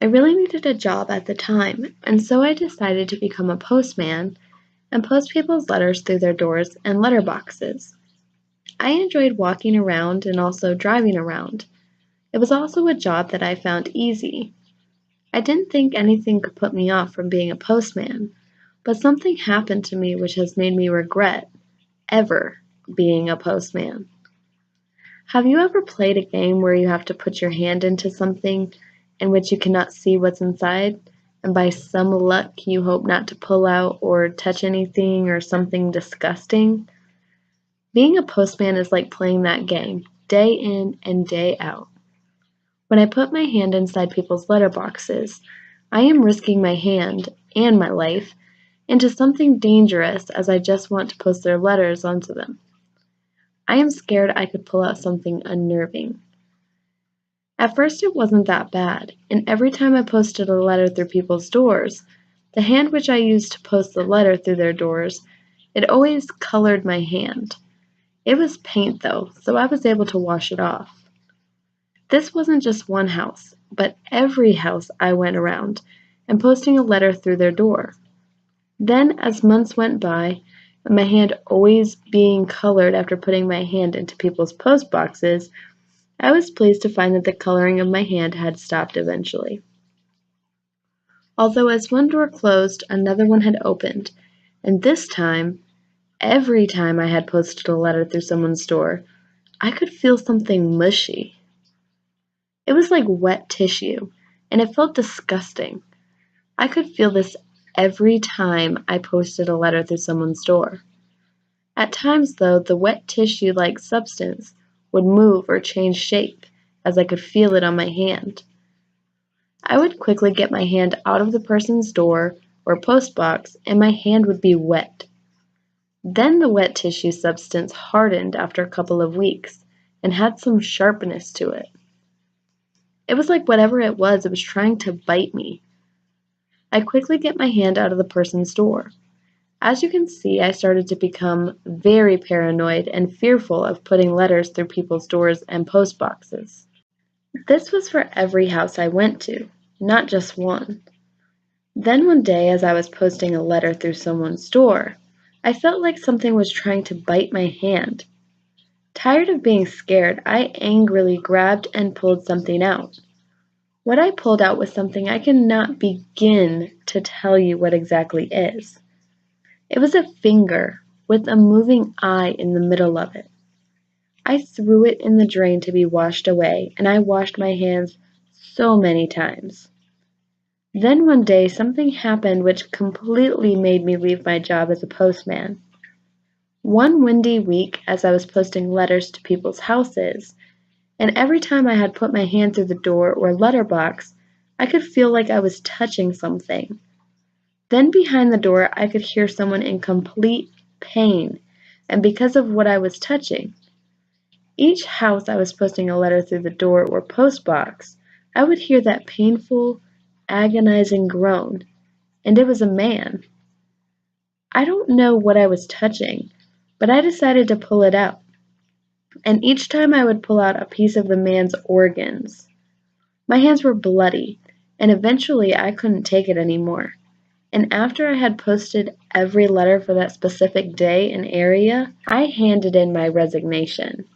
I really needed a job at the time, and so I decided to become a postman and post people's letters through their doors and letterboxes. I enjoyed walking around and also driving around. It was also a job that I found easy. I didn't think anything could put me off from being a postman, but something happened to me which has made me regret ever being a postman. Have you ever played a game where you have to put your hand into something in which you cannot see what's inside, and by some luck you hope not to pull out or touch anything or something disgusting? Being a postman is like playing that game, day in and day out. When I put my hand inside people's letterboxes, I am risking my hand and my life into something dangerous as I just want to post their letters onto them. I am scared I could pull out something unnerving. At first it wasn't that bad, and every time I posted a letter through people's doors, the hand which I used to post the letter through their doors, it always colored my hand. It was paint though, so I was able to wash it off. This wasn't just one house, but every house I went around and posting a letter through their door. Then, as months went by, and my hand always being colored after putting my hand into people's post boxes, I was pleased to find that the coloring of my hand had stopped eventually. Although as one door closed, another one had opened, and this time, every time I had posted a letter through someone's door, I could feel something mushy. It was like wet tissue, and it felt disgusting. I could feel this every time I posted a letter through someone's door. At times, though, the wet tissue-like substance would move or change shape, as I could feel it on my hand. I would quickly get my hand out of the person's door or post box, and my hand would be wet. Then the wet tissue substance hardened after a couple of weeks and had some sharpness to it. It was like whatever it was trying to bite me. I quickly get my hand out of the person's door. As you can see, I started to become very paranoid and fearful of putting letters through people's doors and post boxes. This was for every house I went to, not just one. Then one day, as I was posting a letter through someone's door, I felt like something was trying to bite my hand. Tired of being scared, I angrily grabbed and pulled something out. What I pulled out was something I cannot begin to tell you what exactly is. It was a finger with a moving eye in the middle of it. I threw it in the drain to be washed away, and I washed my hands so many times. Then one day something happened which completely made me leave my job as a postman. One windy week, as I was posting letters to people's houses, and every time I had put my hand through the door or letterbox, I could feel like I was touching something. Then behind the door, I could hear someone in complete pain, and because of what I was touching. Each house I was posting a letter through the door or post box, I would hear that painful, agonizing groan, and it was a man. I don't know what I was touching, but I decided to pull it out. And each time I would pull out a piece of the man's organs. My hands were bloody, and eventually I couldn't take it anymore. And after I had posted every letter for that specific day and area, I handed in my resignation.